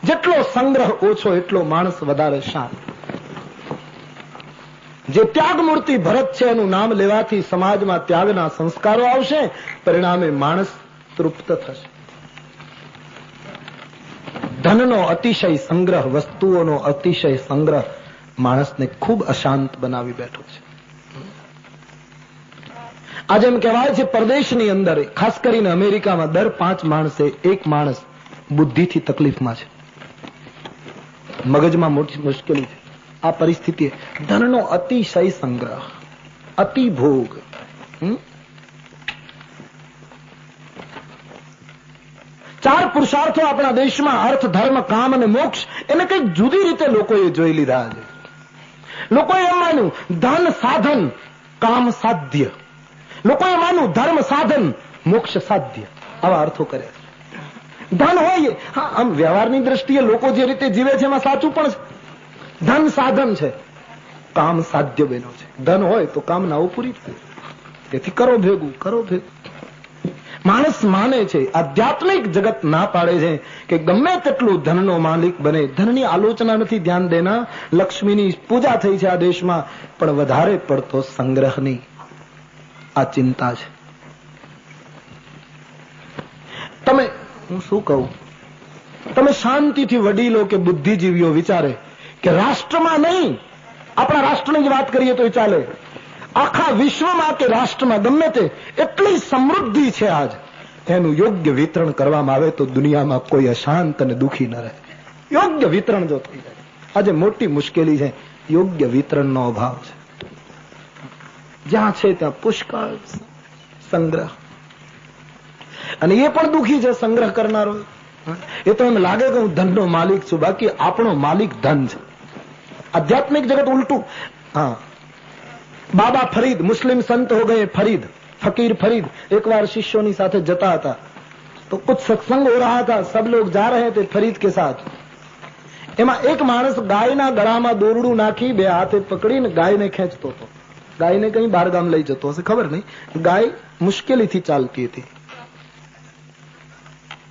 જેટલો સંગ્રહ ઓછો એટલો માણસ વધારે શાંત. જે ત્યાગ મૂર્તિ ભરત છે એનું નામ લેવાથી સમાજમાં ત્યાગના સંસ્કારો આવશે, પરિણામે માણસ તૃપ્ત થશે. ધનનો અતિશય સંગ્રહ, વસ્તુઓનો અતિશય સંગ્રહ માણસને ખૂબ અશાંત બનાવી બેઠો છે. આજે એમ કહેવાય છે પરદેશની અંદર, ખાસ કરીને અમેરિકામાં, દર 5 માણસે 1 માણસ બુદ્ધિથી તકલીફમાં છે, મગજમાં મોટી મુશ્કેલી છે. આ પરિસ્થિતિ ધનનો અતિશય સંગ્રહ, અતિભોગ. 4 પુરુષાર્થો આપણા દેશમાં, અર્થ, ધર્મ, કામ અને મોક્ષ, એને કંઈક જુદી રીતે લોકોએ જોઈ લીધા છે. લોકોએ એમ માન્યું ધન સાધન, કામ સાધ્ય. લોકોએ માન્યું ધર્મ સાધન, મોક્ષ સાધ્ય. આવા અર્થો કરે. ધન હોય, હા, આમ વ્યવહારની દ્રષ્ટિએ લોકો જે રીતે જીવે છે એમાં સાચું પણ છે. ધન સાધન છે, કામ સાધ્ય બન્યો છે. ધન હોય તો કામનાઓ પૂરી થાય. તેથી કરો ભેગું, કરો ભેગું. માણસ માને છે, આધ્યાત્મિક જગત ના પાડે છે કે ગમે તેટલું ધનનો માલિક બને, ધનની આલોચના નથી, ધ્યાન દેના. લક્ષ્મીની પૂજા થઈ છે આ દેશમાં, પણ વધારે પડતો સંગ્રહની આ ચિંતા છે. હું શું કહું? તમે શાંતિથી વડીલો કે બુદ્ધિજીવીઓ વિચારે કે રાષ્ટ્રમાં નહીં, આપણા રાષ્ટ્રની જ વાત કરીએ તો ચાલે, આખા વિશ્વમાં કે રાષ્ટ્રમાં ગમે તે એટલી સમૃદ્ધિ છે આજ, એનું યોગ્ય વિતરણ કરવામાં આવે તો દુનિયામાં કોઈ અશાંત અને દુઃખી ન રહે. યોગ્ય વિતરણ જો થઈ જાય. આજે મોટી મુશ્કેલી છે, યોગ્ય વિતરણનો અભાવ છે. જ્યાં છે ત્યાં પુષ્કળ સંગ્રહ, અને એ પણ દુઃખી છે સંગ્રહ કરનારો. એ તો એમ લાગે કે હું ધનનો માલિક છું, બાકી આપણો માલિક ધન છે. આધ્યાત્મિક જગત ઉલટું. हाँ, बाबा फरीद मुस्लिम संत हो गए, फरीद फकीर फरीद एक बार शिष्यों ની સાથે જતા હતા તો कुछ सत्संग हो रहा था, सब लोग जा रहे थे फरीद के साथ. એમાં એક માણસ ગાયના ગળામાં દોરડું નાખી બે હાથે પકડીને ગાયને ખેંચતો હતો. ગાયને કहीं બાર ગામ લઈ જતો હશે, ખબર નહીં. गाय मुश्किलीથી ચાલતી હતી.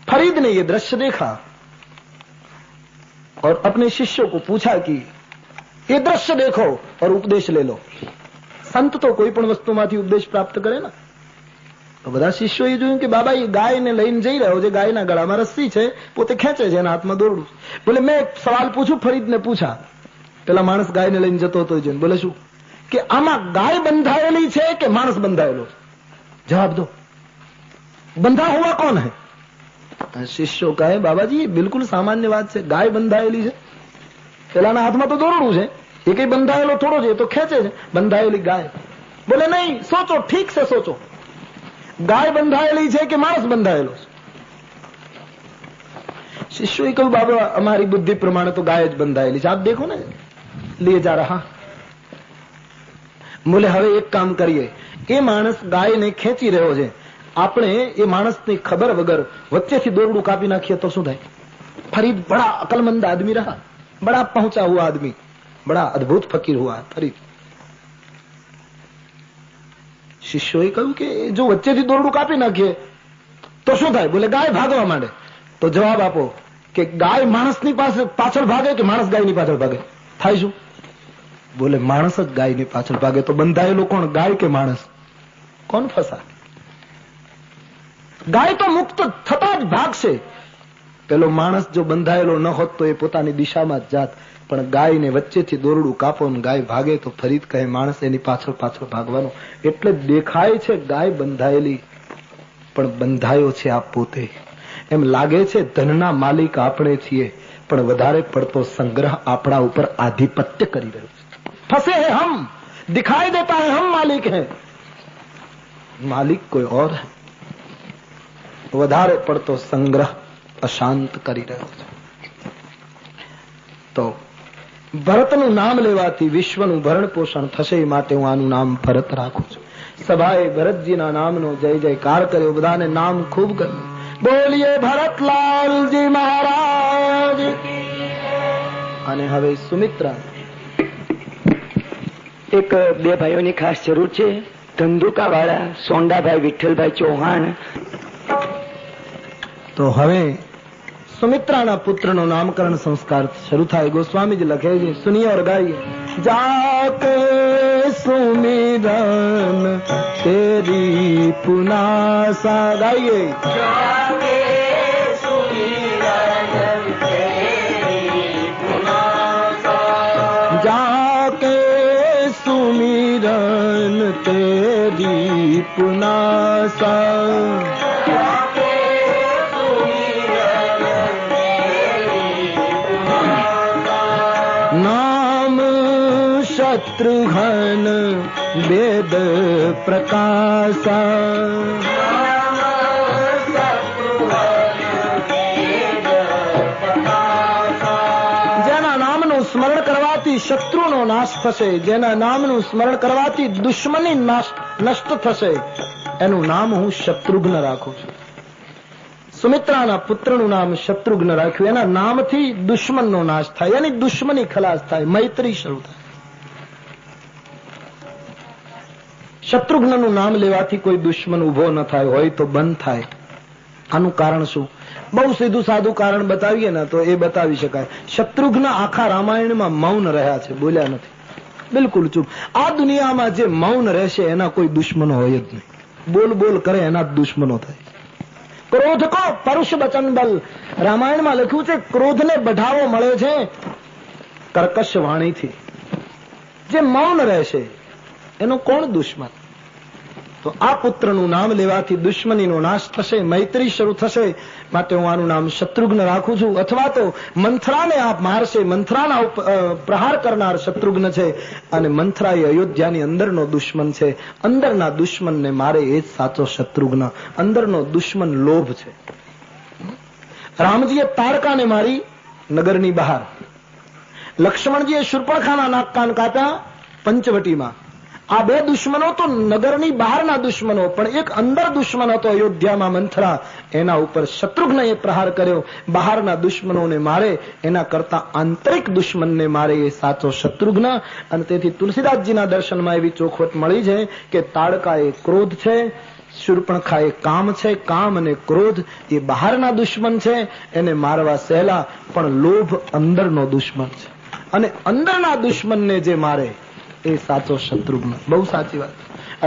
फरीद ने ये दृश्य देखा और अपने शिष्यों को पूछा कि ये दृश्य देखो और उपदेश ले लो. संत तो कोई પણ વસ્તુમાંથી ઉપદેશ પ્રાપ્ત કરે ને. તો બધા શિષ્યોએ જોયું કે બાબા એ ગાયને લઈને જઈ રહ્યો છે, ગાયના ગળામાં રસ્સી છે, પોતે ખેંચે છે, એના હાથમાં દોરડું. બોલે મેં એક સવાલ પૂછું? ફરીદને પૂછા. પેલા માણસ ગાયને લઈને જતો હતો જોઈને બોલે શું કે આમાં ગાય બંધાયેલી છે કે માણસ બંધાયેલો? જવાબ દો, બંધા હુआ कौन है? શિષ્યો કહે બાબાજી બિલકુલ સામાન્ય વાત છે, ગાય બંધાયેલી છે, પેલાના હાથમાં તો દોરડું છે, એ કઈ બંધાયેલો થોડો છે, તો ખેંચે છે, બંધાયેલી ગાય. બોલે નહીં, સોચો, ઠીક છે સોચો, ગાય બંધાયેલી છે કે માણસ બંધાયેલો છે? શિષ્યોએ કહ્યું બાબા અમારી બુદ્ધિ પ્રમાણે તો ગાય જ બંધાયેલી છે, આપ દેખો ને લે જા રહા. બોલે હવે એક કામ કરીએ, એ માણસ ગાયને ખેંચી રહ્યો છે, આપણે એ માણસની ખબર વગર વચ્ચેથી દોરડું કાપી નાખીએ તો શું થાય? फरीद बड़ा अकलमंद आदमी रहा, बड़ा पहुंचा हुआ आदमी, बड़ा अद्भुत फकीर हुआ फरीद. શિષ્યોએ કહ્યું કે જો વચ્ચેથી દોરડું કાપી નાખીએ તો શું થાય? બોલે ગાય ભાગવા માંડે. તો જવાબ આપો કે ગાય માણસની પાસે પાછળ ભાગે કે માણસ ગાયની પાછળ ભાગે? થાય શું? બોલે માણસ જ ગાયની પાછળ ભાગે. તો બંધાયેલો કોણ, ગાય કે માણસ? કોણ ફસા? ગાય તો મુક્ત થતા જ ભાગશે. પેલો માણસ જો બંધાયેલો ન હોત તો એ પોતાની દિશામાં જ જાત, પણ ગાયને વચ્ચેથી દોરડું કાપો ને ગાય ભાગે તો ફરીદ કહે માણસ એની પાછળ પાછળ ભાગવાનો. એટલે જ દેખાય છે ગાય બંધાયેલી, પણ બંધાયો છે આ પોતે. એમ લાગે છે ધનના માલિક આપણે છીએ, પણ વધારે પડતો સંગ્રહ આપણા ઉપર આધિપત્ય કરી રહ્યો છે. ફસે હે હમ, દિખાઈ દેતા હે હમ માલિક હે, માલિક કોઈ ઓર હે. વધારે પડતો સંગ્રહ અશાંત કરી રહ્યો છે. તો ભરતનું નામ લેવાથી વિશ્વનું ભરણ પોષણ થશે, માટે હું આનું નામ ભરત રાખું છું. સભાએ ભરતજીના નામનો જય જયકાર કર્યો, બધાને નામ ખૂબ ગમ્યું. બોલીએ ભરતલાલજી મહારાજ. અને હવે સુમિત્રા, એક બે ભાઈઓની ખાસ જરૂર છે. ધંધુકા વાળા સોંડાભાઈ વિઠ્ઠલભાઈ ચૌહાણ. તો હવે સુમિત્રાના પુત્રનો નામકરણ સંસ્કાર શરૂ થાય. ગોસ્વામીજી લખે છે, સુનિए और गाइए. जाके सुमिरन तेरी पुनासा. गाइए. जाके सुमिरन तेरी पुनासा, जाके सुमिरन तेरी पुनासा. शत्रुघ्न वेद प्रकाशा. જેના નામનું સ્મરણ કરવાથી શત્રુનો નાશ થશે, જેના નામનું સ્મરણ કરવાથી દુશ્મની નષ્ટ થશે, એનું નામ હું શત્રુઘ્ન રાખું છું. સુમિત્રાના પુત્રનું નામ શત્રુઘ્ન રાખ્યું. એના નામથી દુશ્મનનો નાશ થાય, એની દુશ્મની ખલાસ થાય, મૈત્રી શરૂ થાય. શત્રુઘ્નનું નામ લેવાથી કોઈ દુશ્મન ઉભો ન થાય, હોય તો બંધ થાય. આનું કારણ શું? બહુ સીધું સાદું કારણ બતાવીએ ને તો એ બતાવી શકાય. શત્રુઘ્ન આખા રામાયણમાં મૌન રહ્યા છે, બોલ્યા નથી, બિલકુલ ચૂપ. આ દુનિયામાં જે મૌન રહેશે એના કોઈ દુશ્મનો હોય જ નહીં. બોલ બોલ કરે એના જ દુશ્મનો થાય. ક્રોધ કો પરુષ વચન બલ. રામાયણમાં લખ્યું છે ક્રોધને બઢાવો મળે છે કર્કશ વાણીથી. જે મૌન રહેશે એનો કોણ દુશ્મન? તો આ પુત્રનું નામ લેવાથી દુશ્મનીનો નાશ થશે, મૈત્રી શરૂ થશે. માટે હું આનું નામ શત્રુઘ્ન રાખું છું. અથવા તો મંથરાને આપ મારશે, મંથરાના પ્રહાર કરનાર શત્રુઘ્ન છે. અને મંથરા એ અયોધ્યાની અંદરનો દુશ્મન છે. અંદરના દુશ્મનને મારે એ જ સાચો શત્રુઘ્ન. અંદરનો દુશ્મન લોભ છે. રામજીએ તાડકાને મારી નગરની બહાર, લક્ષ્મણજીએ શૂર્પણખાના નાક કાન કાપ્યા પંચવટીમાં. આ બે દુશ્મનો તો નગરની બહારના દુશ્મનો, પણ એક અંદર દુશ્મન હતો અયોધ્યામાં મંથરા, એના ઉપર શત્રુઘ્નએ પ્રહાર કર્યો. બહારના દુશ્મનોને મારે એના કરતા આંતરિક દુશ્મનને મારે એ સાચો શત્રુઘ્ન. અને તેથી તુલસીદાસજીના દર્શનમાં એવી ચોખવટ મળી છે કે તાડકા એ ક્રોધ છે, શૂર્પણખા એ કામ છે. કામ અને ક્રોધ એ બહારના દુશ્મન છે, એને મારવા સહેલા, પણ લોભ અંદરનો દુશ્મન છે. અને અંદરના દુશ્મનને જે મારે એ સાચો શત્રુઘ્ન. બહુ સાચી વાત.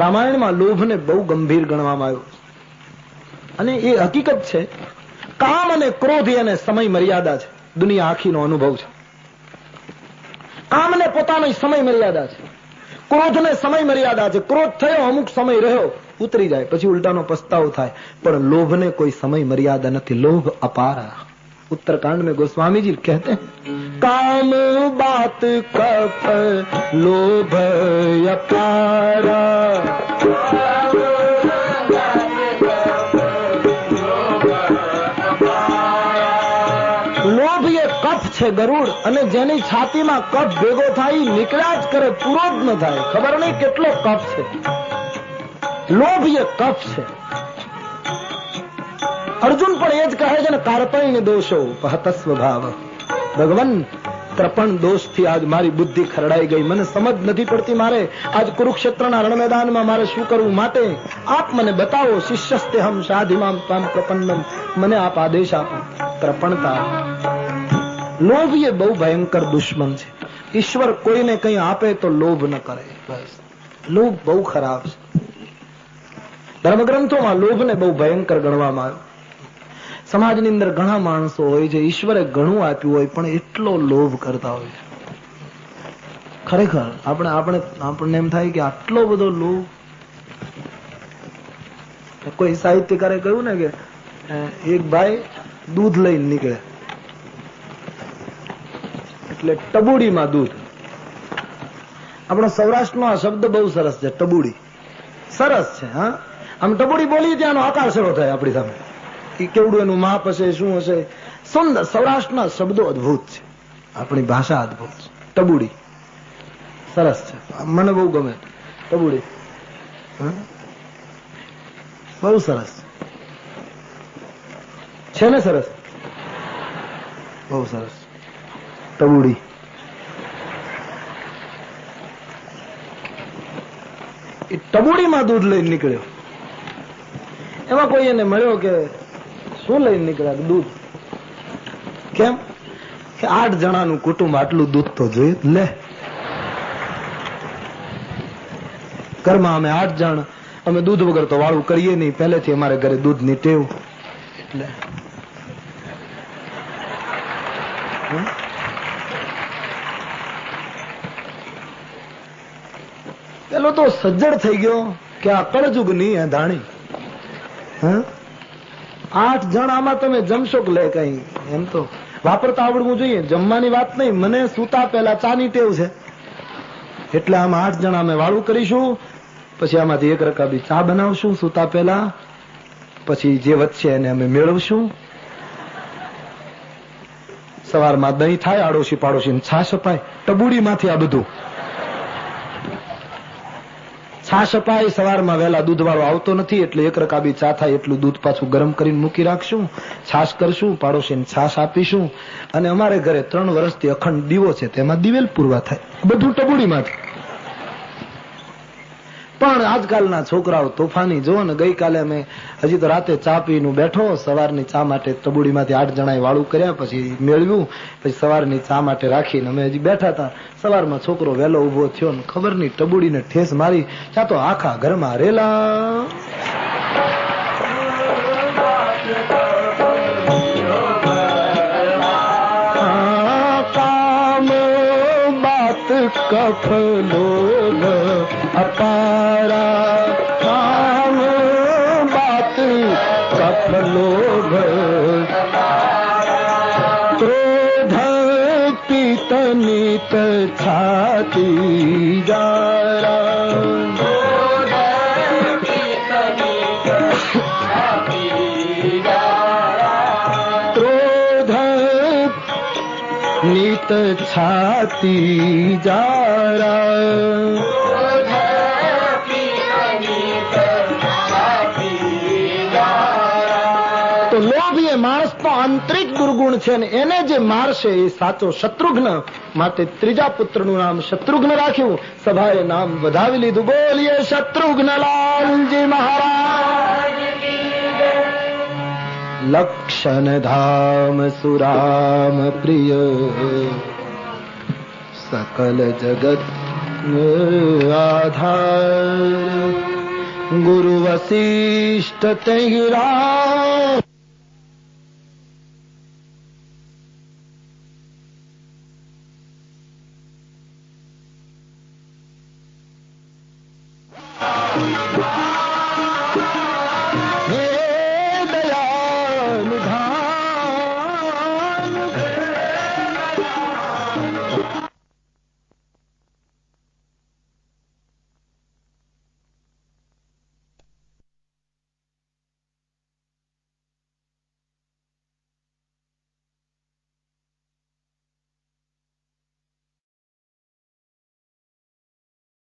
રામાયણમાં લોભને બહુ ગંભીર ગણવામાં આવ્યો અને એ હકીકત છે. કામ અને ક્રોધ એને સમય મર્યાદા છે. દુનિયા આખીનો અનુભવ છે. કામને પોતાની સમય મર્યાદા છે, ક્રોધને સમય મર્યાદા છે. ક્રોધ થયો, અમુક સમય રહ્યો, ઉતરી જાય, પછી ઉલટાનો પસ્તાવો થાય. પણ લોભને કોઈ સમય મર્યાદા નથી. લોભ અપાર. उत्तरकांड में गोस्वामी जी कहते हैं काम बात कप लोभ अपारा. લોભ એ કફ છે ગરુડ, અને જેની છાતીમાં કફ ભેગો થાય નીકળ્યા જ કરે, પૂરો જ ન થાય. ખબર નહીં કેટલો કફ છે. લોભ એ કફ છે. અર્જુન પણ એ જ કહે છે ને, કાર્પણ્ય દોષો પહતસ્વ ભાવ. ભગવાન ત્રપણ દોષથી આજ મારી બુદ્ધિ ખરડાઈ ગઈ. મને સમજ નથી પડતી મારે આજ કુરુક્ષેત્રના રણ મેદાનમાં મારે શું કરવું. માટે આપ મને બતાવો. શિષ્યસ્તે હમ સાધિમામ તામ પ્રપન્નમ. મને આપ આદેશ આપો. ત્રપણતા. લોભ એ બહુ ભયંકર દુશ્મન છે. ઈશ્વર કોઈને કંઈ આપે તો લોભ ન કરે. બસ લોભ બહુ ખરાબ છે. ધર્મગ્રંથોમાં લોભને બહુ ભયંકર ગણવામાં આવ્યો. સમાજની અંદર ઘણા માણસો હોય છે, ઈશ્વરે ઘણું આપ્યું હોય પણ એટલો લોભ કરતા હોય છે. ખરેખર આપણને એમ થાય કે આટલો બધો લોભ. કોઈ સાહિત્યકારે કહ્યું ને કે એક ભાઈ દૂધ લઈને નીકળે, એટલે ટબુડીમાં દૂધ. આપણો સૌરાષ્ટ્રનો આ શબ્દ બહુ સરસ છે, ટબુડી. સરસ છે. હા, આમ ટબુડી બોલી ત્યાંનો આકાર શરૂ થાય આપણી સામે. કેવડું એનું માપ હશે, શું હશે. સુંદર. સૌરાષ્ટ્રના શબ્દો અદભુત છે, આપણી ભાષા અદભુત છે. ટબુડી સરસ છે, મને બહુ ગમે ટબુડી. બહુ સરસ છે ને? સરસ, બહુ સરસ. ટબુડી. એ ટબુડીમાં દૂધ લઈને નીકળ્યો. એમાં કોઈ એને મળ્યો કે શું લઈને નીકળ્યા? દૂધ. કેમ કે 8 જણાનું કુટુંબ, આટલું દૂધ તો જોઈએ. લે, ઘરમાં અમે 8 જણ, અમે દૂધ વગર તો વાળું કરીએ નહીં. પહેલેથી અમારે ઘરે દૂધની ટેવ. એટલે પેલો તો સજ્જડ થઈ ગયો કે આ કળજુગ નહીં ધાણી. 8 જણ આમાં તમે જમશો કે લે કઈ? એમ તો વાપરતા આવડવું જોઈએ. જમવાની વાત નહીં, મને સૂતા પહેલા ચાની ટેવ છે, એટલે આમાં 8 જણા અમે વાળું કરીશું. પછી આમાંથી 1 રકાબી ચા બનાવશું સૂતા પહેલા. પછી જે વધશે એને અમે મેળવશું. સવારમાં દહીં થાય, આડોશી પાડોશી છાશ અપાય. ટબુડીમાંથી આ બધું છાશ અપાય. સવારમાં વહેલા દૂધ વાળો આવતો નથી, એટલે 1 રકાબી ચા થાય એટલું દૂધ પાછું ગરમ કરીને મૂકી રાખશું. છાશ કરશું, પાડોશીને છાશ આપીશું. અને અમારે ઘરે 3 વર્ષથી અખંડ દીવો છે, તેમાં દિવેલ પૂરવા થાય. બધું ટબુડીમાંથી. પણ આજકાલના છોકરાઓ તોફાની. જો ને, ગઈકાલે અમે હજી તો રાતે ચા પીનું બેઠો. સવારની ચા માટે ટબુડીમાંથી 8 જણાએ વાળું કર્યા, પછી મેળવ્યું, પછી સવારની ચા માટે રાખીને અમે હજી બેઠા હતા. સવારમાં છોકરો વહેલો ઉભો થયો ને ખબર નહીં ટબુડીને ઠેસ મારી. ત્યાં તો આખા ઘરમાં રેલા. कफ लोभ अपारा, काम बात कफ लोभ, क्रोध पीत नीत छाती जारा, क्रोध नीत छाती जारा। तो लोभ એ માણસનો આંતરિક દુર્ગુણ છે ને એને જે મારશે એ સાચો શત્રુઘ્ન. માટે ત્રીજા પુત્રનું નામ શત્રુઘ્ન રાખ્યું. સભાએ નામ વધાવી લીધું. બોલીએ શત્રુઘ્નલાલજી મહારાજ. લક્ષણ ધામ સુરામ પ્રિય, सकल जगत आधार, गुरु वशिष्ठ तहि राम